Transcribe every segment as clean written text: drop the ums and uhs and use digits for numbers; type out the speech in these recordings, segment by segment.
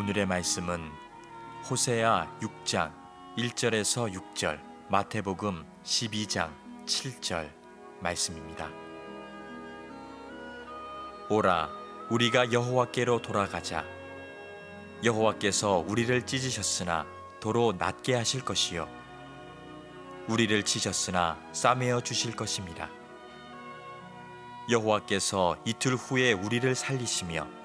오늘의 말씀은 호세아 6장 1절에서 6절, 마태복음 12장 7절 말씀입니다. 오라, 우리가 여호와께로 돌아가자. 여호와께서 우리를 찢으셨으나 도로 낫게 하실 것이요 우리를 치셨으나 싸매어 주실 것입니다. 여호와께서 이틀 후에 우리를 살리시며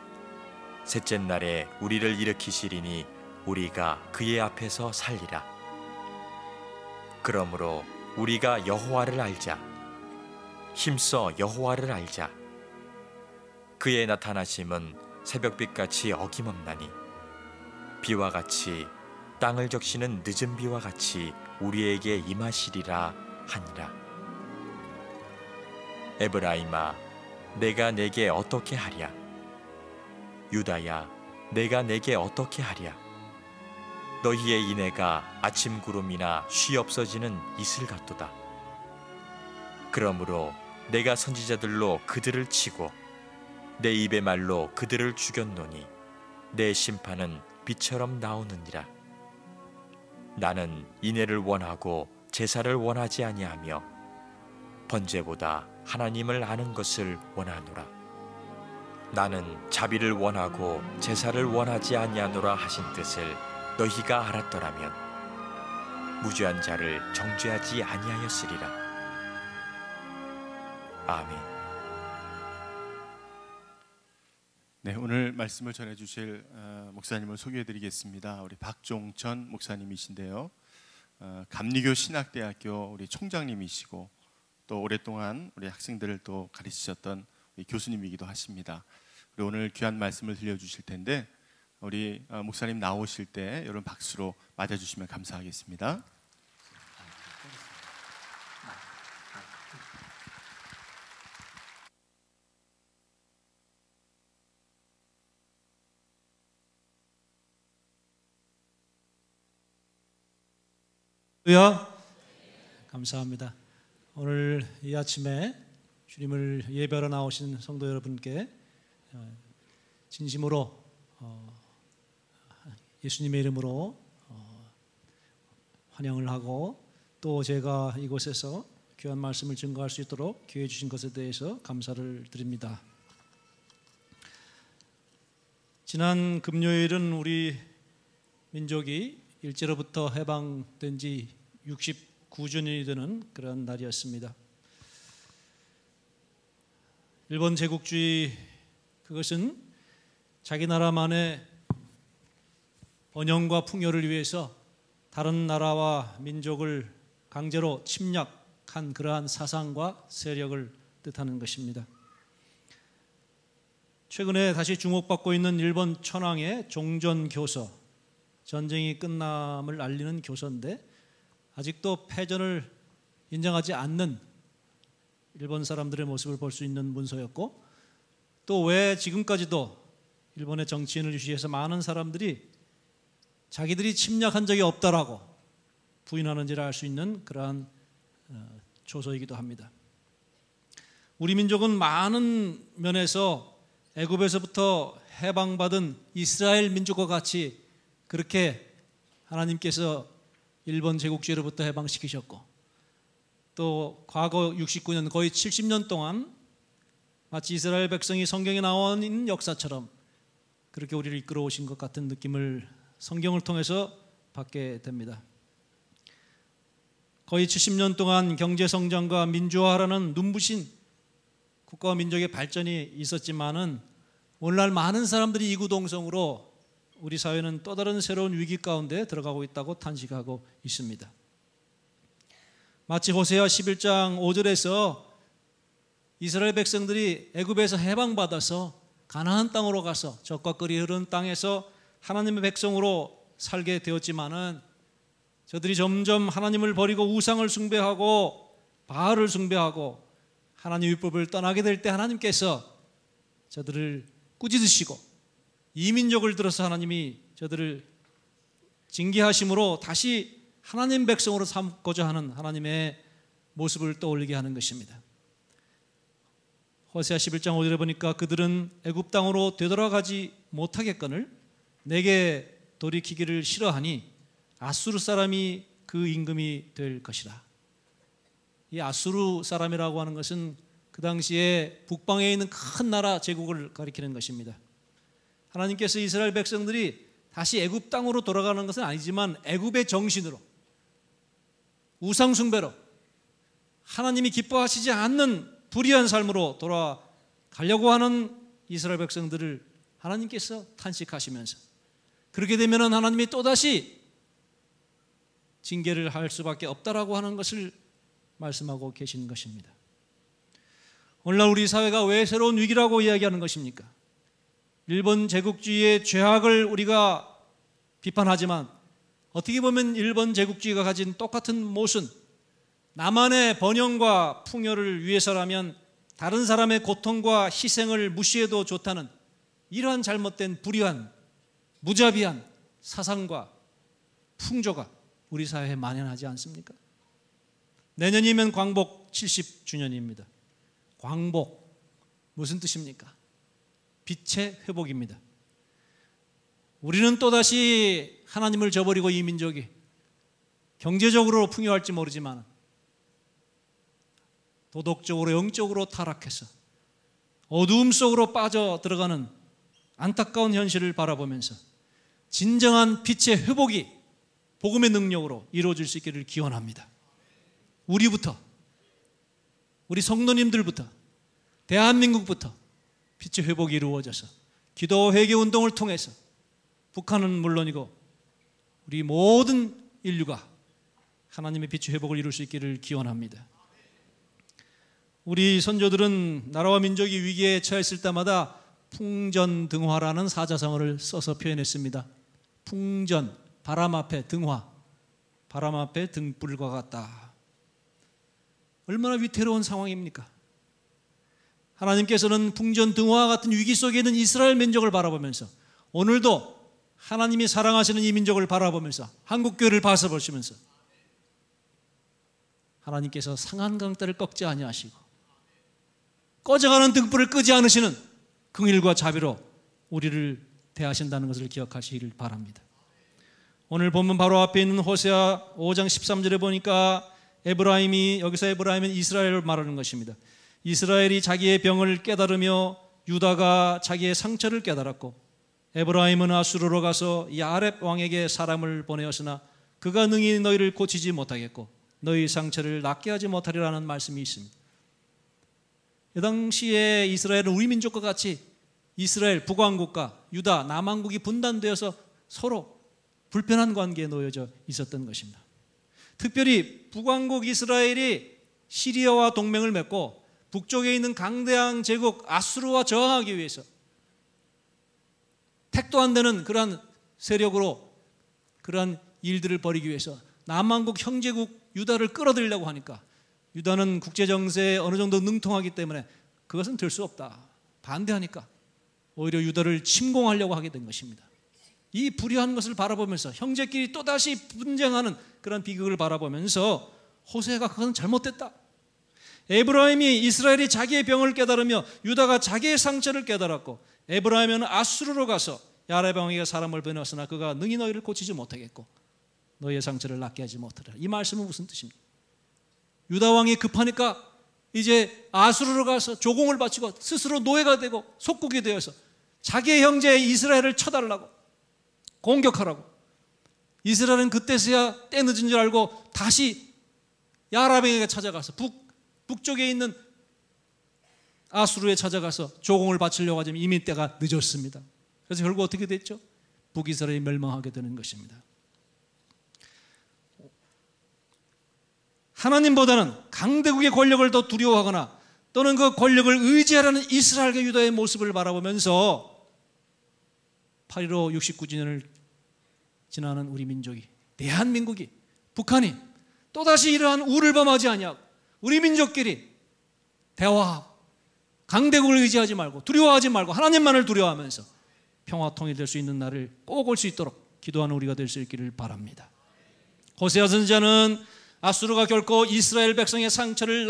셋째 날에 우리를 일으키시리니 우리가 그의 앞에서 살리라. 그러므로 우리가 여호와를 알자. 힘써 여호와를 알자. 그의 나타나심은 새벽빛같이 어김없나니 비와 같이 땅을 적시는 늦은 비와 같이 우리에게 임하시리라 하니라. 에브라임아, 내가 내게 어떻게 하랴? 유다야, 내가 내게 어떻게 하랴? 너희의 인애가 아침 구름이나 쉬 없어지는 이슬 같도다. 그러므로 내가 선지자들로 그들을 치고 내 입의 말로 그들을 죽였노니 내 심판은 비처럼 나오느니라. 나는 인애를 원하고 제사를 원하지 아니하며 번제보다 하나님을 아는 것을 원하노라. 나는 자비를 원하고 제사를 원하지 아니하노라 하신 뜻을 너희가 알았더라면 무죄한 자를 정죄하지 아니하였으리라. 아멘. 네, 오늘 말씀을 전해주실 목사님을 소개해드리겠습니다. 우리 박종천 목사님이신데요, 감리교 신학대학교 우리 총장님이시고 또 오랫동안 우리 학생들을 또 가르치셨던 우리 교수님이기도 하십니다. 우리 오늘 귀한 말씀을 들려주실 텐데 우리 목사님 나오실 때 여러분 박수로 맞아주시면 감사하겠습니다. 감사합니다. 오늘 이 아침에 주님을 예배하러 나오신 성도 여러분께 진심으로 예수님의 이름으로 환영을 하고 또 제가 이곳에서 귀한 말씀을 증거할 수 있도록 기회 주신 것에 대해서 감사를 드립니다. 지난 금요일은 우리 민족이 일제로부터 해방된 지 69주년이 되는 그런 날이었습니다. 일본 제국주의, 그것은 자기 나라만의 번영과 풍요를 위해서 다른 나라와 민족을 강제로 침략한 그러한 사상과 세력을 뜻하는 것입니다. 최근에 다시 주목받고 있는 일본 천황의 종전교서, 전쟁이 끝남을 알리는 교서인데 아직도 패전을 인정하지 않는 일본 사람들의 모습을 볼 수 있는 문서였고, 또 왜 지금까지도 일본의 정치인을 유시해서 많은 사람들이 자기들이 침략한 적이 없다라고 부인하는지를 알 수 있는 그러한 조서이기도 합니다. 우리 민족은 많은 면에서 애굽에서부터 해방받은 이스라엘 민족과 같이 그렇게 하나님께서 일본 제국주의로부터 해방시키셨고, 또 과거 69년, 거의 70년 동안 마치 이스라엘 백성이 성경에 나와 있는 역사처럼 그렇게 우리를 이끌어 오신 것 같은 느낌을 성경을 통해서 받게 됩니다. 거의 70년 동안 경제성장과 민주화라는 눈부신 국가와 민족의 발전이 있었지만은 오늘날 많은 사람들이 이구동성으로 우리 사회는 또 다른 새로운 위기 가운데 들어가고 있다고 탄식하고 있습니다. 마치 호세아 11장 5절에서 이스라엘 백성들이 애굽에서 해방받아서 가나안 땅으로 가서 젖과 꿀이 흐르는 땅에서 하나님의 백성으로 살게 되었지만은 저들이 점점 하나님을 버리고 우상을 숭배하고 바알을 숭배하고 하나님 율법을 떠나게 될 때 하나님께서 저들을 꾸짖으시고 이 민족을 들어서 하나님이 저들을 징계하심으로 다시 하나님 백성으로 삼고자 하는 하나님의 모습을 떠올리게 하는 것입니다. 호세아 11장 5절에 보니까 그들은 애굽 땅으로 되돌아가지 못하겠거늘 내게 돌이키기를 싫어하니 아수르 사람이 그 임금이 될 것이라. 이 아수르 사람이라고 하는 것은 그 당시에 북방에 있는 큰 나라 제국을 가리키는 것입니다. 하나님께서 이스라엘 백성들이 다시 애굽 땅으로 돌아가는 것은 아니지만 애굽의 정신으로, 우상 숭배로, 하나님이 기뻐하시지 않는 불의한 삶으로 돌아가려고 하는 이스라엘 백성들을 하나님께서 탄식하시면서, 그렇게 되면 하나님이 또다시 징계를 할 수밖에 없다라고 하는 것을 말씀하고 계신 것입니다. 오늘날 우리 사회가 왜 새로운 위기라고 이야기하는 것입니까? 일본 제국주의의 죄악을 우리가 비판하지만 어떻게 보면 일본 제국주의가 가진 똑같은 모순, 나만의 번영과 풍요를 위해서라면 다른 사람의 고통과 희생을 무시해도 좋다는 이러한 잘못된 불의한 무자비한 사상과 풍조가 우리 사회에 만연하지 않습니까? 내년이면 광복 70주년입니다. 광복, 무슨 뜻입니까? 빛의 회복입니다. 우리는 또다시 하나님을 저버리고 이 민족이 경제적으로 풍요할지 모르지만 도덕적으로 영적으로 타락해서 어두움 속으로 빠져 들어가는 안타까운 현실을 바라보면서 진정한 빛의 회복이 복음의 능력으로 이루어질 수 있기를 기원합니다. 우리부터, 우리 성도님들부터, 대한민국부터 빛의 회복이 이루어져서 기도 회개 운동을 통해서 북한은 물론이고 우리 모든 인류가 하나님의 빛의 회복을 이룰 수 있기를 기원합니다. 우리 선조들은 나라와 민족이 위기에 처했을 때마다 풍전등화라는 사자성어를 써서 표현했습니다. 풍전, 바람 앞에 등화, 바람 앞에 등불과 같다. 얼마나 위태로운 상황입니까? 하나님께서는 풍전등화와 같은 위기 속에 있는 이스라엘 민족을 바라보면서 오늘도 하나님이 사랑하시는 이 민족을 바라보면서 한국교회를 바라보시면서 하나님께서 상한 강대를 꺾지 아니하시고 꺼져가는 등불을 끄지 않으시는 긍휼과 자비로 우리를 대하신다는 것을 기억하시기를 바랍니다. 오늘 본문 바로 앞에 있는 호세아 5장 13절에 보니까 여기서 에브라임은 이스라엘을 말하는 것입니다. 이스라엘이 자기의 병을 깨달으며 유다가 자기의 상처를 깨달았고 에브라임은 아수르로 가서 야렙 왕에게 사람을 보내었으나 그가 능히 너희를 고치지 못하겠고 너희 상처를 낫게 하지 못하리라는 말씀이 있습니다. 이 당시에 이스라엘은 우리 민족과 같이 이스라엘 북왕국과 유다 남왕국이 분단되어서 서로 불편한 관계에 놓여져 있었던 것입니다. 특별히 북왕국 이스라엘이 시리아와 동맹을 맺고 북쪽에 있는 강대한 제국 아수르와 저항하기 위해서 택도 안 되는 그러한 세력으로 그러한 일들을 벌이기 위해서 남왕국 형제국 유다를 끌어들이려고 하니까 유다는 국제정세에 어느 정도 능통하기 때문에 그것은 될 수 없다. 반대하니까 오히려 유다를 침공하려고 하게 된 것입니다. 이 불의한 것을 바라보면서 형제끼리 또다시 분쟁하는 그런 비극을 바라보면서 호세아가 그것은 잘못됐다. 에브라임이 이스라엘이 자기의 병을 깨달으며 유다가 자기의 상처를 깨달았고 에브라임은 아수르로 가서 야렙 왕에게 사람을 보내었으나 그가 능히 너희를 고치지 못하겠고 너희의 상처를 낫게 하지 못하리라. 이 말씀은 무슨 뜻입니까? 유다 왕이 급하니까 이제 아수르로 가서 조공을 바치고 스스로 노예가 되고 속국이 되어서 자기의 형제 이스라엘을 쳐달라고 공격하라고. 이스라엘은 그때서야 때 늦은 줄 알고 다시 야랍에게 찾아가서 북쪽에 있는 아수르에 찾아가서 조공을 바치려고 하지만 이미 때가 늦었습니다. 그래서 결국 어떻게 됐죠? 북이스라엘이 멸망하게 되는 것입니다. 하나님보다는 강대국의 권력을 더 두려워하거나 또는 그 권력을 의지하려는 이스라엘과 유다의 모습을 바라보면서 8.15 69주년을 지나는 우리 민족이, 대한민국이, 북한이 또다시 이러한 우를 범하지 아니하고 우리 민족끼리 대화하고 강대국을 의지하지 말고 두려워하지 말고 하나님만을 두려워하면서 평화 통일될 수 있는 날을 꼭 올 수 있도록 기도하는 우리가 될 수 있기를 바랍니다. 호세아 선지자는 아수르가 결코 이스라엘 백성의 상처를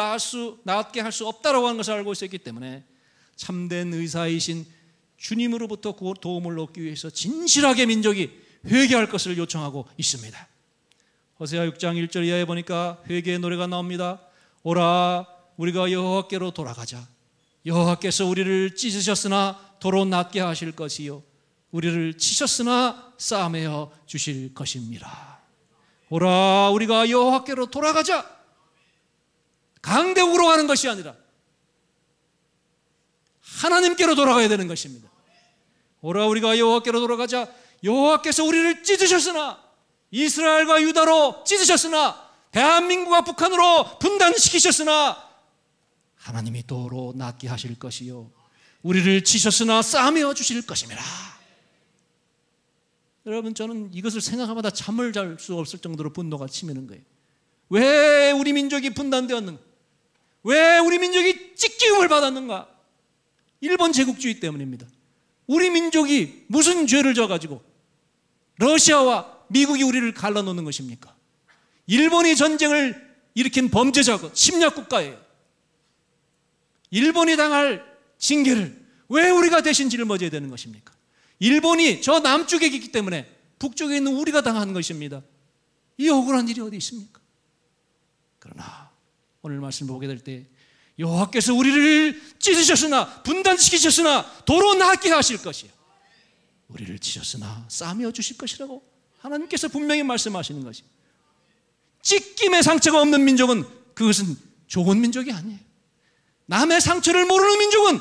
낫게 할 수 없다라고 하는 것을 알고 있었기 때문에 참된 의사이신 주님으로부터 도움을 얻기 위해서 진실하게 민족이 회개할 것을 요청하고 있습니다. 호세아 6장 1절 이하에 보니까 회개의 노래가 나옵니다. 오라 우리가 여호와께로 돌아가자. 여호와께서 우리를 찢으셨으나 도로 낫게 하실 것이요 우리를 치셨으나 싸매어 주실 것입니다. 오라 우리가 여호와께로 돌아가자. 강대국으로 가는 것이 아니라 하나님께로 돌아가야 되는 것입니다. 오라 우리가 여호와께로 돌아가자. 여호와께서 우리를 찢으셨으나 이스라엘과 유다로 찢으셨으나 대한민국과 북한으로 분단시키셨으나 하나님이 도로 낫게 하실 것이요 우리를 치셨으나 싸매어 주실 것입니다. 여러분 저는 이것을 생각하마다 잠을 잘 수 없을 정도로 분노가 치미는 거예요. 왜 우리 민족이 분단되었는가? 왜 우리 민족이 찢기움을 받았는가? 일본 제국주의 때문입니다. 우리 민족이 무슨 죄를 져가지고 러시아와 미국이 우리를 갈라놓는 것입니까? 일본이 전쟁을 일으킨 범죄자고 침략국가예요. 일본이 당할 징계를 왜 우리가 대신 짊어져야 되는 것입니까? 일본이 저 남쪽에 있기 때문에 북쪽에 있는 우리가 당한 것입니다. 이 억울한 일이 어디 있습니까? 그러나 오늘 말씀을 보게 될 때 여호와께서 우리를 찢으셨으나 분단시키셨으나 도로 낫게 하실 것이요 우리를 치셨으나 싸매어 주실 것이라고 하나님께서 분명히 말씀하시는 것이. 찢김의 상처가 없는 민족은 그것은 좋은 민족이 아니에요. 남의 상처를 모르는 민족은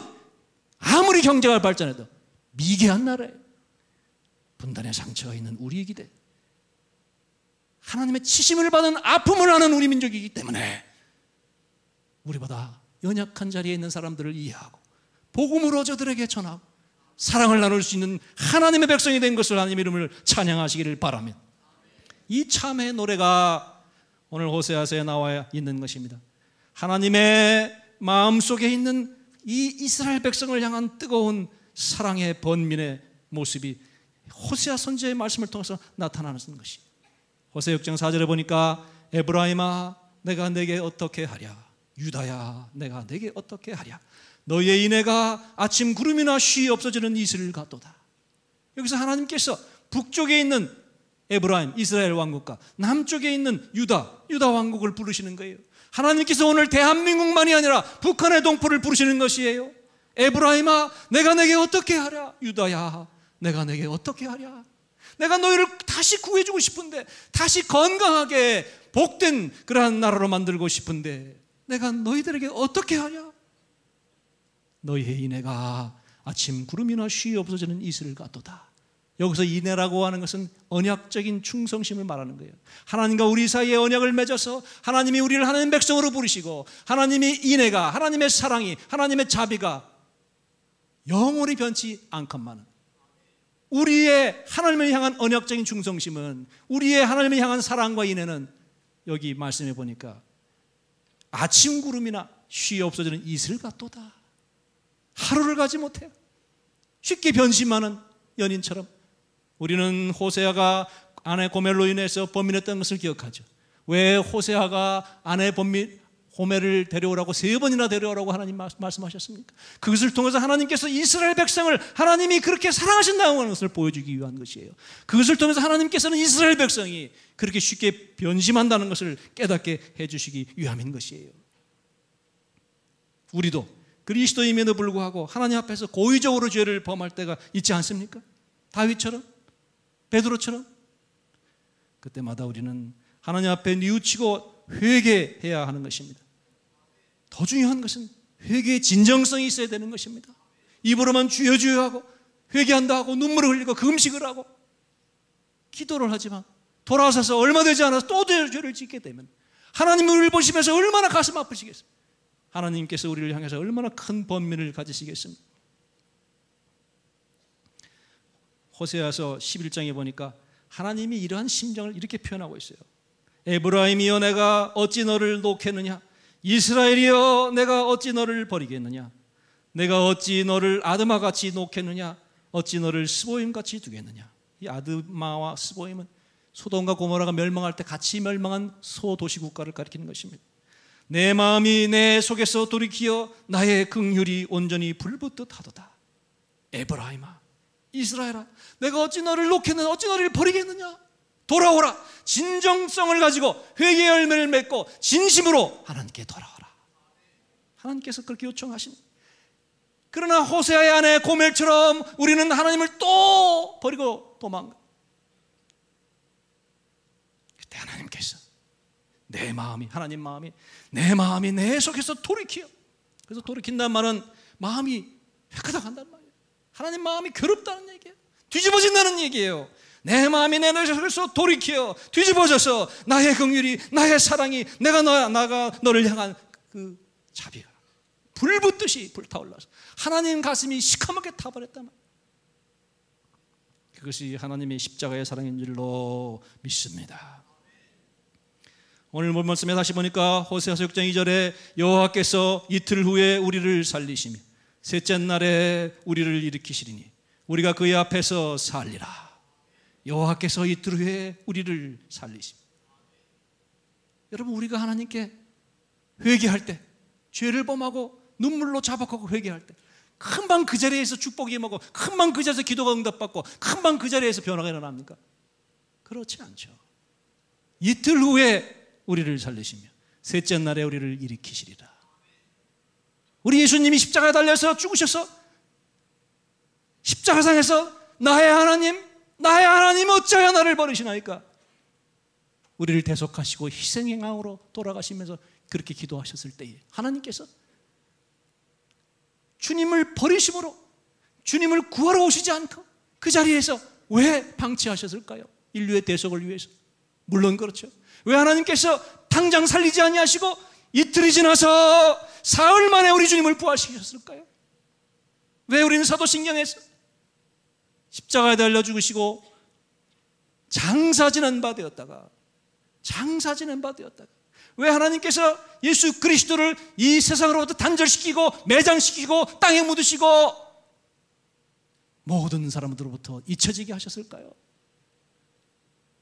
아무리 경제가 발전해도 미개한 나라예요. 분단의 상처가 있는 우리 기대, 하나님의 치심을 받은 아픔을 아는 우리 민족이기 때문에 우리보다 연약한 자리에 있는 사람들을 이해하고 복음으로 저들에게 전하고 사랑을 나눌 수 있는 하나님의 백성이 된 것을 하나님의 이름을 찬양하시기를 바라며 이 참의 노래가 오늘 호세아서에 나와 있는 것입니다. 하나님의 마음속에 있는 이 이스라엘 백성을 향한 뜨거운 사랑의 번민의 모습이 호세아 선지자의 말씀을 통해서 나타나는 것이. 호세아 6장 4절에 보니까 에브라임아 내가 내게 어떻게 하랴, 유다야 내가 내게 어떻게 하랴, 너희의 인애가 아침 구름이나 쉬 없어지는 이슬 같도다. 여기서 하나님께서 북쪽에 있는 에브라임 이스라엘 왕국과 남쪽에 있는 유다 왕국을 부르시는 거예요. 하나님께서 오늘 대한민국만이 아니라 북한의 동포를 부르시는 것이에요. 에브라임아 내가 내게 어떻게 하랴, 유다야 내가 내게 어떻게 하랴. 내가 너희를 다시 구해주고 싶은데, 다시 건강하게 복된 그러한 나라로 만들고 싶은데 내가 너희들에게 어떻게 하랴. 너희의 인애가 아침 구름이나 쉬 없어지는 이슬 같도다. 여기서 인애라고 하는 것은 언약적인 충성심을 말하는 거예요. 하나님과 우리 사이에 언약을 맺어서 하나님이 우리를 하나님 백성으로 부르시고 하나님의 인애가, 하나님의 사랑이, 하나님의 자비가 영원히 변치 않건만은 우리의 하나님을 향한 언약적인 충성심은, 우리의 하나님을 향한 사랑과 인애는 여기 말씀해 보니까 아침 구름이나 쉬 없어지는 이슬 같도다. 하루를 가지 못해요. 쉽게 변심하는 연인처럼. 우리는 호세아가 아내 고멜로 인해서 범민했던 것을 기억하죠. 왜 호세아가 아내 고멜을 데려오라고 3번이나 데려오라고 하나님 말씀하셨습니까? 그것을 통해서 하나님께서 이스라엘 백성을 하나님이 그렇게 사랑하신다는 것을 보여주기 위한 것이에요. 그것을 통해서 하나님께서는 이스라엘 백성이 그렇게 쉽게 변심한다는 것을 깨닫게 해주시기 위함인 것이에요. 우리도 그리스도임에도 불구하고 하나님 앞에서 고의적으로 죄를 범할 때가 있지 않습니까? 다윗처럼, 베드로처럼. 그때마다 우리는 하나님 앞에 뉘우치고 회개해야 하는 것입니다. 더 중요한 것은 회개의 진정성이 있어야 되는 것입니다. 입으로만 주여 주여 하고 회개한다 하고 눈물을 흘리고 금식을 하고 기도를 하지만 돌아서서 얼마 되지 않아서 또 죄를 짓게 되면 하나님이 우리를 보시면서 얼마나 가슴 아프시겠습니까? 하나님께서 우리를 향해서 얼마나 큰 번민을 가지시겠습니까? 호세아서 11장에 보니까 하나님이 이러한 심정을 이렇게 표현하고 있어요. 에브라임이여 내가 어찌 너를 놓겠느냐, 이스라엘이여 내가 어찌 너를 버리겠느냐, 내가 어찌 너를 아드마같이 놓겠느냐, 어찌 너를 스보임같이 두겠느냐. 이 아드마와 스보임은 소돔과 고모라가 멸망할 때 같이 멸망한 소도시 국가를 가리키는 것입니다. 내 마음이 내 속에서 돌이키어 나의 긍휼이 온전히 불붙듯 하도다. 에브라임아, 이스라엘아, 내가 어찌 너를 놓겠느냐, 어찌 너를 버리겠느냐. 돌아오라. 진정성을 가지고 회개의 열매를 맺고 진심으로 하나님께 돌아오라. 하나님께서 그렇게 요청하십니다. 그러나 호세아의 아내 고멜처럼 우리는 하나님을 또 버리고 도망가. 그때 하나님께서 내 마음이, 하나님 마음이, 내 마음이 내 속에서 돌이키어. 그래서 돌이킨다는 말은 마음이 획하닥한다는 말이에요. 하나님 마음이 괴롭다는 얘기예요. 뒤집어진다는 얘기예요. 내 마음이 내 속에서 돌이키어 뒤집어져서 나의 긍휼이, 나의 사랑이, 내가 너를 향한 그 자비가 불붙듯이 불타올라서 하나님 가슴이 시커멓게 타버렸단 말이에요. 그것이 하나님의 십자가의 사랑인 줄로 믿습니다. 오늘 본 말씀에 다시 보니까 호세아서 6장 2절에 여호와께서 이틀 후에 우리를 살리시며 셋째 날에 우리를 일으키시리니 우리가 그의 앞에서 살리라. 여호와께서 이틀 후에 우리를 살리시며. 여러분, 우리가 하나님께 회개할 때, 죄를 범하고 눈물로 자박하고 회개할 때 금방 그 자리에서 축복이 임하고 금방 그 자리에서 기도가 응답받고 금방 그 자리에서 변화가 일어납니까? 그렇지 않죠. 이틀 후에 우리를 살리시며 셋째 날에 우리를 일으키시리라. 우리 예수님이 십자가에 달려서 죽으셔서 십자가상에서 나의 하나님 어찌하여 나를 버리시나이까? 우리를 대속하시고 희생양으로 돌아가시면서 그렇게 기도하셨을 때에 하나님께서 주님을 버리심으로 주님을 구하러 오시지 않고 그 자리에서 왜 방치하셨을까요? 인류의 대속을 위해서. 물론 그렇죠. 왜 하나님께서 당장 살리지 아니하시고 이틀이 지나서 사흘 만에 우리 주님을 부활시키셨을까요? 왜 우리는 사도신경에서 십자가에 달려 죽으시고 장사 지낸 바 되었다가 왜 하나님께서 예수 그리스도를 이 세상으로부터 단절시키고 매장시키고 땅에 묻으시고 모든 사람들로부터 잊혀지게 하셨을까요?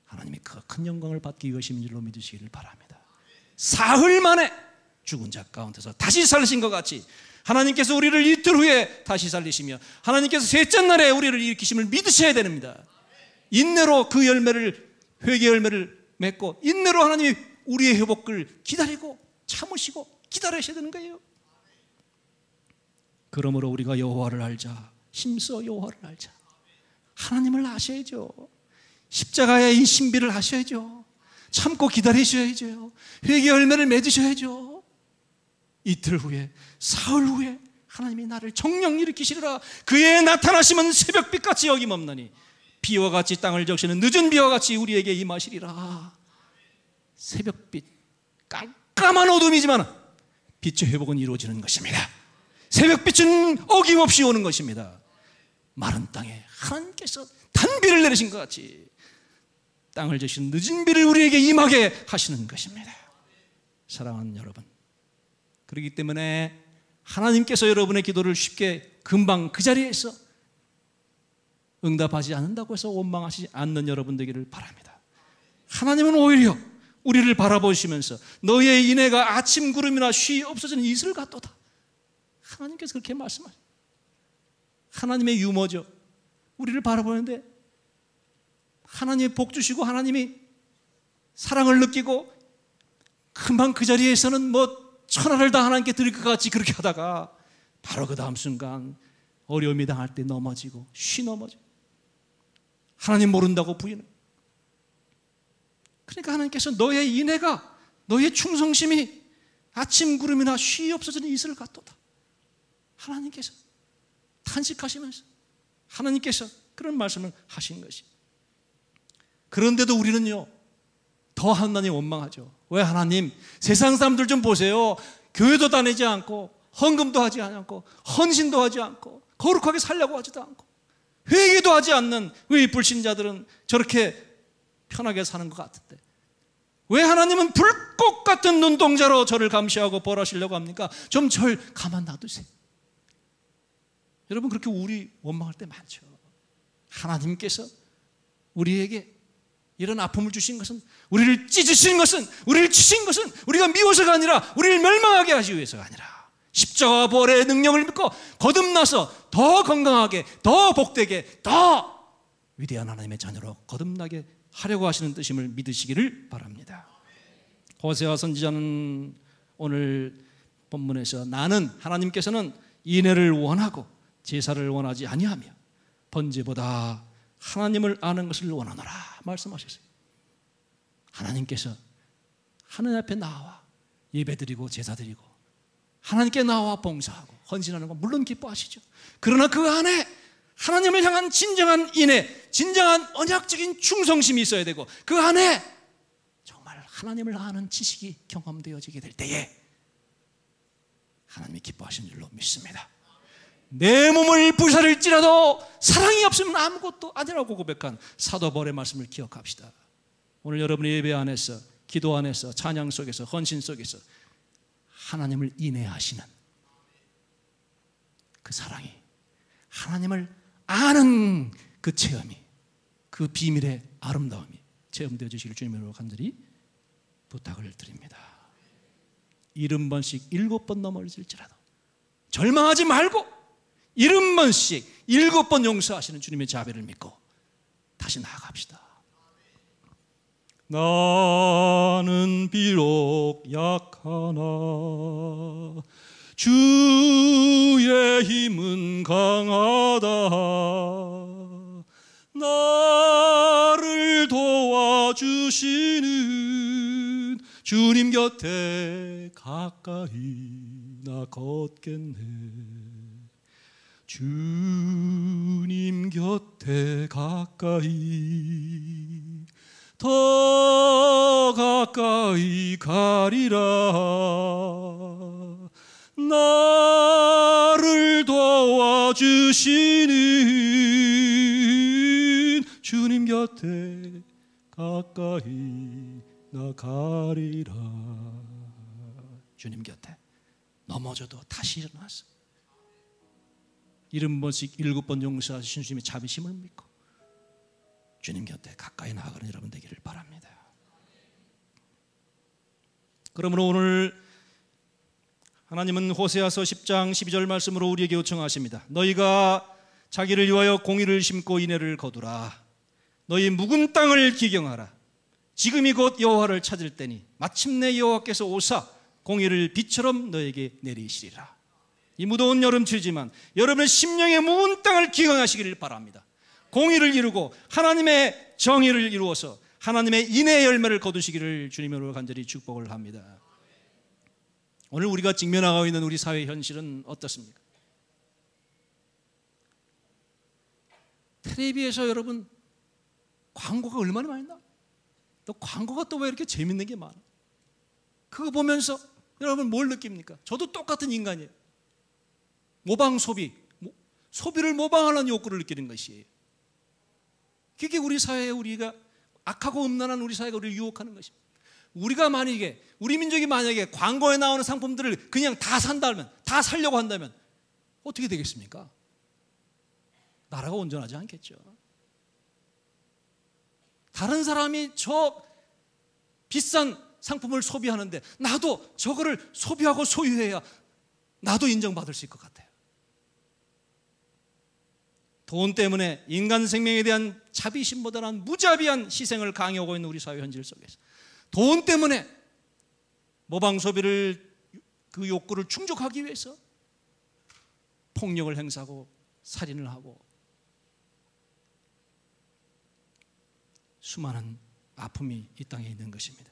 하나님이 그 큰 영광을 받기 위하신 줄로 믿으시기를 바랍니다. 사흘 만에 죽은 자 가운데서 다시 살리신 것 같이 하나님께서 우리를 이틀 후에 다시 살리시며 하나님께서 셋째 날에 우리를 일으키심을 믿으셔야 됩니다. 인내로 그 열매를, 회개 열매를 맺고 인내로 하나님이 우리의 회복을 기다리고 참으시고 기다리셔야 되는 거예요. 그러므로 우리가 여호와를 알자, 힘써 여호와를 알자. 하나님을 아셔야죠. 십자가의 이 신비를 아셔야죠. 참고 기다리셔야죠. 회개 열매를 맺으셔야죠. 이틀 후에, 사흘 후에 하나님이 나를 정령 일으키시리라. 그의 나타나심은 새벽빛같이 여김없나니 비와 같이 땅을 적시는 늦은 비와 같이 우리에게 임하시리라. 새벽빛, 깜깜한 어둠이지만 빛의 회복은 이루어지는 것입니다. 새벽빛은 어김없이 오는 것입니다. 마른 땅에 하나님께서 단비를 내리신 것 같이 땅을 적신 늦은 비를 우리에게 임하게 하시는 것입니다. 사랑하는 여러분, 그렇기 때문에 하나님께서 여러분의 기도를 쉽게 금방 그 자리에서 응답하지 않는다고 해서 원망하지 않는 여러분 되기를 바랍니다. 하나님은 오히려 우리를 바라보시면서 너의 인애가 아침 구름이나 쉬 없어지는 이슬 같도다. 하나님께서 그렇게 말씀하십니다. 하나님의 유머죠. 우리를 바라보는데 하나님의 복 주시고 하나님이 사랑을 느끼고 금방 그 자리에서는 천하를 다 하나님께 드릴 것 같이 그렇게 하다가 바로 그 다음 순간 어려움이 당할 때 넘어지고 넘어지고 하나님 모른다고 부인을. 그러니까 하나님께서 너의 인애가, 너의 충성심이 아침 구름이나 쉬 없어지는 이슬 같도다. 하나님께서 탄식하시면서 하나님께서 그런 말씀을 하신 것이. 그런데도 우리는요 더 하나님 원망하죠. 왜 하나님, 세상 사람들 좀 보세요. 교회도 다니지 않고 헌금도 하지 않고 헌신도 하지 않고 거룩하게 살려고 하지도 않고 회개도 하지 않는 왜 이 불신자들은 저렇게 편하게 사는 것 같은데 왜 하나님은 불꽃 같은 눈동자로 저를 감시하고 벌하시려고 합니까? 좀 절 가만 놔두세요. 여러분, 그렇게 우리 원망할 때 많죠. 하나님께서 우리에게 이런 아픔을 주신 것은, 우리를 찢으신 것은, 우리를 치신 것은 우리가 미워서가 아니라 우리를 멸망하게 하기 위해서가 아니라 십자가 부활의 능력을 믿고 거듭나서 더 건강하게, 더 복되게, 더 위대한 하나님의 자녀로 거듭나게 하려고 하시는 뜻임을 믿으시기를 바랍니다. 호세아 선지자는 오늘 본문에서 나는, 하나님께서는 인애를 원하고 제사를 원하지 아니하며 번제보다 하나님을 아는 것을 원하노라 말씀하셨어요. 하나님께서 하나님 앞에 나와 예배드리고 제사드리고 하나님께 나와 봉사하고 헌신하는 건 물론 기뻐하시죠. 그러나 그 안에 하나님을 향한 진정한 인애, 진정한 언약적인 충성심이 있어야 되고 그 안에 정말 하나님을 아는 지식이 경험되어지게 될 때에 하나님이 기뻐하시는 줄로 믿습니다. 내 몸을 부사릴지라도 사랑이 없으면 아무것도 아니라고 고백한 사도 바울의 말씀을 기억합시다. 오늘 여러분의 예배 안에서, 기도 안에서, 찬양 속에서, 헌신 속에서 하나님을 인애하시는 그 사랑이, 하나님을 아는 그 체험이, 그 비밀의 아름다움이 체험되어 주시길 주님으로 간절히 부탁을 드립니다. 70번씩 7번 넘어질지라도 절망하지 말고 70번씩 7번 용서하시는 주님의 자비를 믿고 다시 나아갑시다. 나는 비록 약하나 주의 힘은 강하다. 나를 도와주시는 주님 곁에 가까이 나 걷겠네. 주님 곁에 가까이 더 가까이 가리라. 나를 도와주시는 주님 곁에 가까이 나가리라. 주님 곁에 넘어져도 다시 일어나서 70번씩 7번 용서하신 주님의 자비심을 믿고 주님 곁에 가까이 나아가는 여러분 되기를 바랍니다. 그러므로 오늘 하나님은 호세아서 10장 12절 말씀으로 우리에게 요청하십니다. 너희가 자기를 위하여 공의를 심고 인애를 거두라. 너희 묵은 땅을 기경하라. 지금이 곧 여호와를 찾을 때니 마침내 여호와께서 오사 공의를 비처럼 너에게 내리시리라. 이 무더운 여름철이지만 여러분의 심령의 묵은 땅을 기경하시기를 바랍니다. 공의를 이루고 하나님의 정의를 이루어서 하나님의 인애의 열매를 거두시기를 주님으로 간절히 축복을 합니다. 오늘 우리가 직면하고 있는 우리 사회 현실은 어떻습니까? 텔레비에서 여러분 광고가 얼마나 많이 나와요? 또 광고가 또 왜 이렇게 재밌는 게 많아? 그거 보면서 여러분 뭘 느낍니까? 저도 똑같은 인간이에요. 모방 소비, 소비를 모방하는 욕구를 느끼는 것이에요. 그게 우리 사회에 우리가 악하고 음란한 우리 사회가 우리를 유혹하는 것입니다. 우리가 만약에 우리 민족이 만약에 광고에 나오는 상품들을 그냥 다 산다면, 다 살려고 한다면 어떻게 되겠습니까? 나라가 온전하지 않겠죠. 다른 사람이 저 비싼 상품을 소비하는데 나도 저거를 소비하고 소유해야 나도 인정받을 수 있을 것 같아요. 돈 때문에 인간 생명에 대한 자비심보다는 무자비한 희생을 강요하고 있는 우리 사회 현실 속에서 돈 때문에 모방 소비를 그 욕구를 충족하기 위해서 폭력을 행사하고 살인을 하고 수많은 아픔이 이 땅에 있는 것입니다.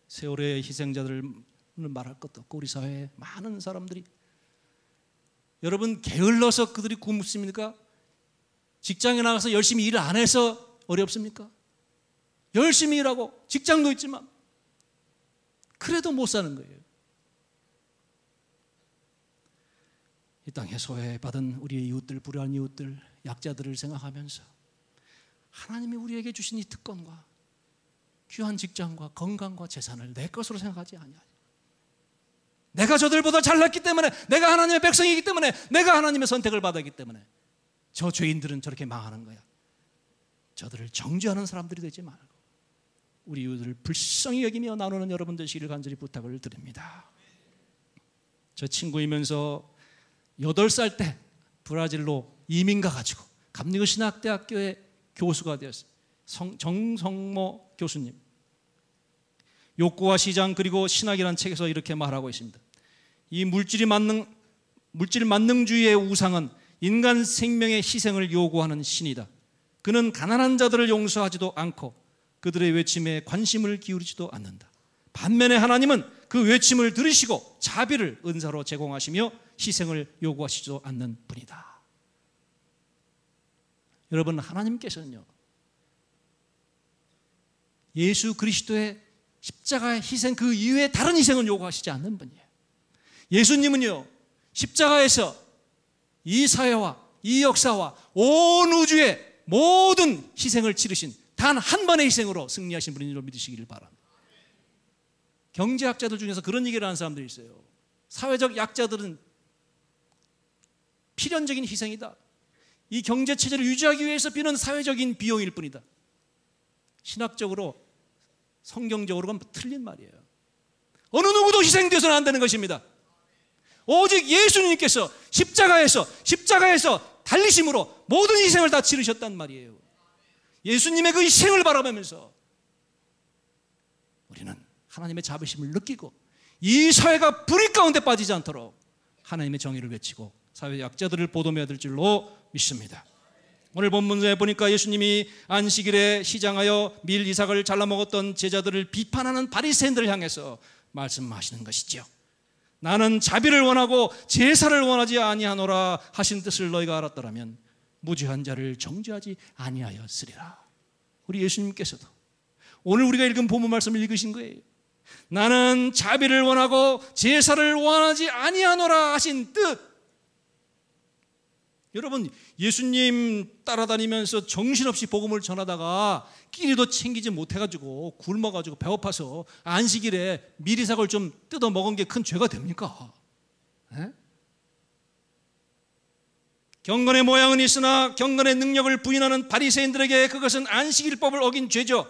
세월의 희생자들을 말할 것도 없고 우리 사회에 많은 사람들이 여러분 게을러서 그들이 굶습니까? 직장에 나가서 열심히 일을 안 해서 어렵습니까? 열심히 일하고 직장도 있지만 그래도 못 사는 거예요. 이 땅에 소외받은 우리의 이웃들, 불우한 이웃들, 약자들을 생각하면서 하나님이 우리에게 주신 이 특권과 귀한 직장과 건강과 재산을 내 것으로 생각하지 아니하니 내가 저들보다 잘났기 때문에, 내가 하나님의 백성이기 때문에, 내가 하나님의 선택을 받았기 때문에 저 죄인들은 저렇게 망하는 거야. 저들을 정죄하는 사람들이 되지 말고 우리 이웃들을 불쌍히 여기며 나누는 여러분 되시기를 간절히 부탁을 드립니다. 저 친구이면서 8살 때 브라질로 이민 가가지고 감리교 신학대학교의 교수가 되었어요. 정성모 교수님. 욕구와 시장 그리고 신학이라는 책에서 이렇게 말하고 있습니다. 이 물질 만능주의의 우상은 인간 생명의 희생을 요구하는 신이다. 그는 가난한 자들을 용서하지도 않고 그들의 외침에 관심을 기울이지도 않는다. 반면에 하나님은 그 외침을 들으시고 자비를 은사로 제공하시며 희생을 요구하시지도 않는 분이다. 여러분, 하나님께서는요, 예수 그리스도의 십자가의 희생 그 이외에 다른 희생은 요구하시지 않는 분이에요. 예수님은요, 십자가에서 이 사회와 이 역사와 온 우주의 모든 희생을 치르신 단 한 번의 희생으로 승리하신 분인 줄 믿으시기를 바랍니다. 경제학자들 중에서 그런 얘기를 하는 사람들이 있어요. 사회적 약자들은 필연적인 희생이다. 이 경제체제를 유지하기 위해서 비는 사회적인 비용일 뿐이다. 신학적으로, 성경적으로는 틀린 말이에요. 어느 누구도 희생되어서는 안 되는 것입니다. 오직 예수님께서 십자가에서 달리심으로 모든 희생을 다 치르셨단 말이에요. 예수님의 그 희생을 바라보면서 우리는 하나님의 자비심을 느끼고 이 사회가 불의 가운데 빠지지 않도록 하나님의 정의를 외치고 사회 약자들을 보듬어야 될 줄로 믿습니다. 오늘 본문에 보니까 예수님이 안식일에 시장하여 밀 이삭을 잘라 먹었던 제자들을 비판하는 바리새인들을 향해서 말씀하시는 것이죠. 나는 자비를 원하고 제사를 원하지 아니하노라 하신 뜻을 너희가 알았더라면 무죄한 자를 정죄하지 아니하였으리라. 우리 예수님께서도 오늘 우리가 읽은 본문 말씀을 읽으신 거예요. 나는 자비를 원하고 제사를 원하지 아니하노라 하신 뜻. 여러분, 예수님 따라다니면서 정신없이 복음을 전하다가 끼니도 챙기지 못해가지고 굶어가지고 배고파서 안식일에 밀이삭을 좀 뜯어 먹은 게 큰 죄가 됩니까? 에? 경건의 모양은 있으나 경건의 능력을 부인하는 바리새인들에게 그것은 안식일법을 어긴 죄죠.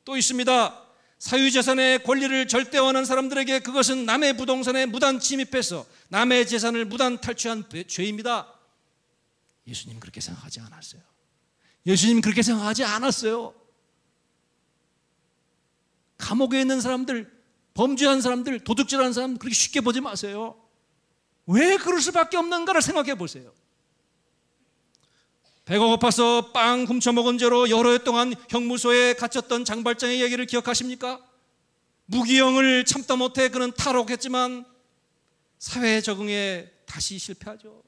또 있습니다. 사유재산의 권리를 절대화하는 사람들에게 그것은 남의 부동산에 무단 침입해서 남의 재산을 무단 탈취한 죄입니다. 예수님 그렇게 생각하지 않았어요. 예수님 그렇게 생각하지 않았어요. 감옥에 있는 사람들, 범죄한 사람들, 도둑질하는 사람들 그렇게 쉽게 보지 마세요. 왜 그럴 수밖에 없는가를 생각해 보세요. 배가 고파서 빵 훔쳐먹은 죄로 여러 해 동안 형무소에 갇혔던 장발장의 얘기를 기억하십니까? 무기형을 참다 못해 그는 탈옥했지만 사회 적응에 다시 실패하죠.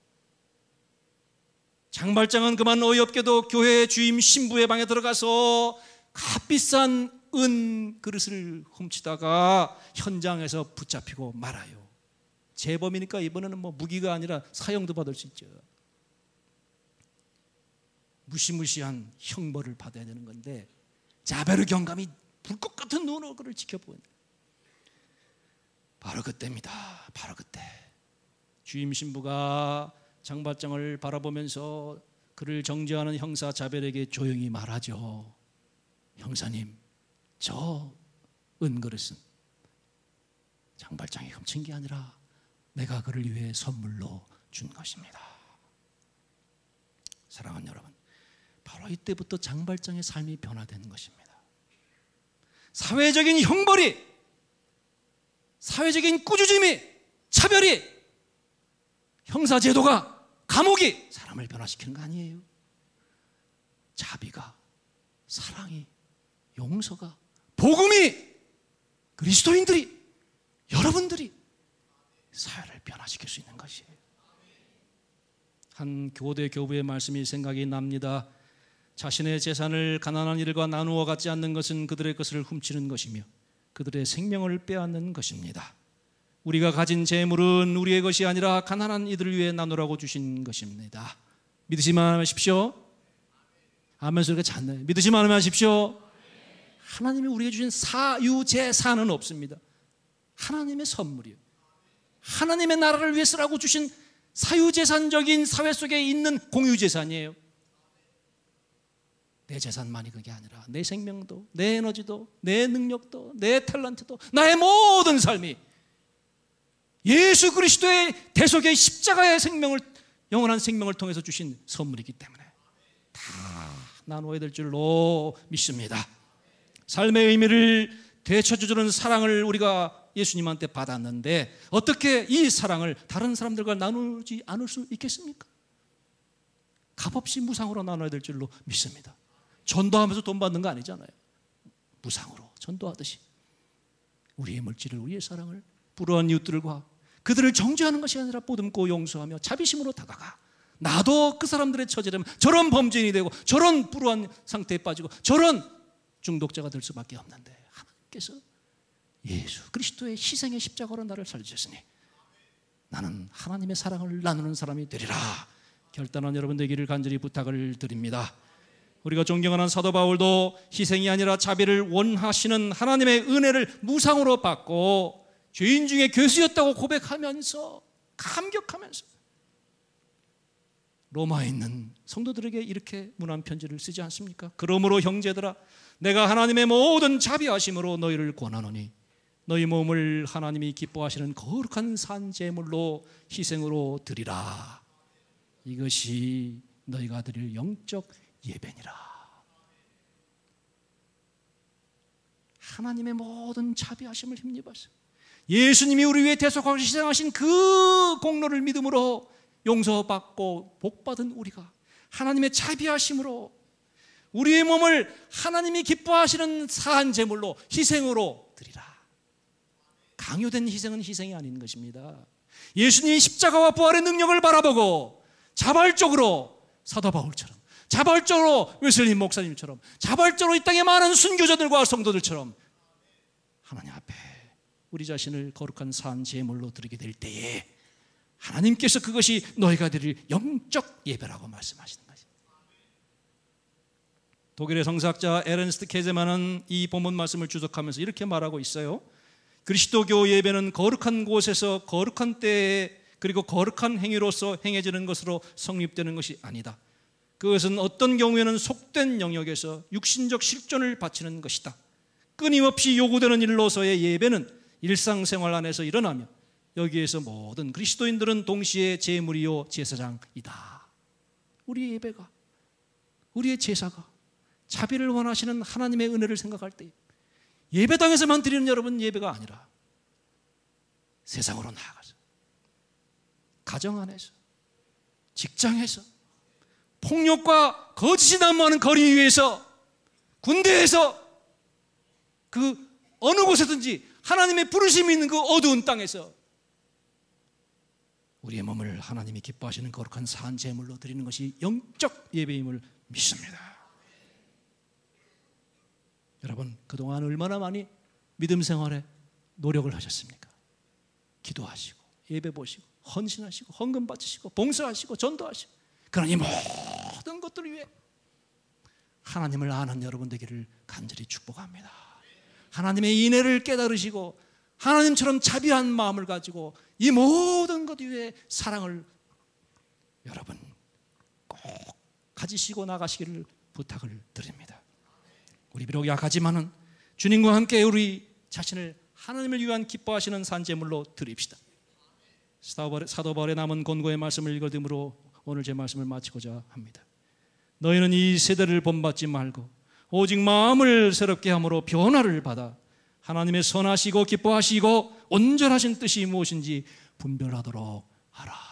장발장은 그만 어이없게도 교회 주임 신부의 방에 들어가서 값비싼 은 그릇을 훔치다가 현장에서 붙잡히고 말아요. 재범이니까 이번에는 뭐 무기가 아니라 사형도 받을 수 있죠. 무시무시한 형벌을 받아야 되는 건데 자베르 경감이 불꽃 같은 눈으로 그를 지켜보는 바로 그때입니다. 바로 그때 주임 신부가 장발장을 바라보면서 그를 정죄하는 형사 자벨에게 조용히 말하죠. 형사님, 저 은그릇은 장발장이 훔친 게 아니라 내가 그를 위해 선물로 준 것입니다. 사랑하는 여러분, 바로 이때부터 장발장의 삶이 변화된 것입니다. 사회적인 형벌이, 사회적인 꾸짖음이, 차별이, 형사제도가, 감옥이 사람을 변화시키는 거 아니에요. 자비가, 사랑이, 용서가, 복음이, 그리스도인들이, 여러분들이 사회를 변화시킬 수 있는 것이에요. 한 교대 교부의 말씀이 생각이 납니다. 자신의 재산을 가난한 이들과 나누어 갖지 않는 것은 그들의 것을 훔치는 것이며 그들의 생명을 빼앗는 것입니다. 우리가 가진 재물은 우리의 것이 아니라 가난한 이들을 위해 나누라고 주신 것입니다. 믿으시면 하십시오. 아멘 소리가 잦네요. 믿으시면 하십시오. 하나님이 우리에게 주신 사유재산은 없습니다. 하나님의 선물이에요. 하나님의 나라를 위해서라고 주신 사유재산적인 사회 속에 있는 공유재산이에요. 내 재산만이 그게 아니라 내 생명도, 내 에너지도, 내 능력도, 내 탤런트도, 나의 모든 삶이 예수 그리스도의 대속의 십자가의 생명을, 영원한 생명을 통해서 주신 선물이기 때문에 다 나누어야 될 줄로 믿습니다. 삶의 의미를 되찾아주는 사랑을 우리가 예수님한테 받았는데 어떻게 이 사랑을 다른 사람들과 나누지 않을 수 있겠습니까? 값없이 무상으로 나눠야 될 줄로 믿습니다. 전도하면서 돈 받는 거 아니잖아요. 무상으로 전도하듯이 우리의 물질을, 우리의 사랑을 불우한 이웃들과 그들을 정죄하는 것이 아니라 보듬고 용서하며 자비심으로 다가가. 나도 그 사람들의 처지라면 저런 범죄인이 되고 저런 불우한 상태에 빠지고 저런 중독자가 될 수밖에 없는데 하나님께서 예수 그리스도의 희생의 십자가로 나를 살리셨으니 나는 하나님의 사랑을 나누는 사람이 되리라. 결단한 여러분 되기를 간절히 부탁을 드립니다. 우리가 존경하는 사도 바울도 희생이 아니라 자비를 원하시는 하나님의 은혜를 무상으로 받고 죄인 중에 괴수였다고 고백하면서 감격하면서 로마에 있는 성도들에게 이렇게 문안 편지를 쓰지 않습니까? 그러므로 형제들아, 내가 하나님의 모든 자비하심으로 너희를 권하노니 너희 몸을 하나님이 기뻐하시는 거룩한 산제물로 희생으로 드리라. 이것이 너희가 드릴 영적 예배니라. 하나님의 모든 자비하심을 힘입어서 예수님이 우리 위해 대속하고 희생하신 그 공로를 믿음으로 용서받고 복받은 우리가 하나님의 자비하심으로 우리의 몸을 하나님이 기뻐하시는 사한 제물로 희생으로 드리라. 강요된 희생은 희생이 아닌 것입니다. 예수님이 십자가와 부활의 능력을 바라보고 자발적으로 사도 바울처럼, 자발적으로 웨슬리 목사님처럼, 자발적으로 이 땅의 많은 순교자들과 성도들처럼 하나님 앞에 우리 자신을 거룩한 산 제물로 드리게 될 때에 하나님께서 그것이 너희가 드릴 영적 예배라고 말씀하시는 것입니다. 독일의 성사학자 에른스트 케제만은 이 본문 말씀을 주석하면서 이렇게 말하고 있어요. 그리스도교 예배는 거룩한 곳에서 거룩한 때에 그리고 거룩한 행위로서 행해지는 것으로 성립되는 것이 아니다. 그것은 어떤 경우에는 속된 영역에서 육신적 실존을 바치는 것이다. 끊임없이 요구되는 일로서의 예배는 일상생활 안에서 일어나며 여기에서 모든 그리스도인들은 동시에 제물이요 제사장이다. 우리의 예배가, 우리의 제사가 자비를 원하시는 하나님의 은혜를 생각할 때 예배당에서만 드리는 여러분 예배가 아니라 세상으로 나아가서 가정 안에서, 직장에서, 폭력과 거짓이 난무하는 거리 위에서, 군대에서, 그 어느 곳에든지 하나님의 부르심이 있는 그 어두운 땅에서 우리의 몸을 하나님이 기뻐하시는 거룩한 산 제물로 드리는 것이 영적 예배임을 믿습니다. 여러분, 그동안 얼마나 많이 믿음 생활에 노력을 하셨습니까? 기도하시고 예배 보시고 헌신하시고 헌금 바치시고 봉사하시고 전도하시고, 그러니 모든 것들을 위해 하나님을 아는 여러분 되기를 간절히 축복합니다. 하나님의 인애를 깨달으시고 하나님처럼 자비한 마음을 가지고 이 모든 것 위에 사랑을 여러분 꼭 가지시고 나가시기를 부탁을 드립니다. 우리 비록 약하지만은 주님과 함께 우리 자신을 하나님을 위한 기뻐하시는 산제물로 드립시다. 사도 바울의 남은 권고의 말씀을 읽어드림으로 오늘 제 말씀을 마치고자 합니다. 너희는 이 세대를 본받지 말고 오직 마음을 새롭게 함으로 변화를 받아 하나님의 선하시고 기뻐하시고 온전하신 뜻이 무엇인지 분별하도록 하라.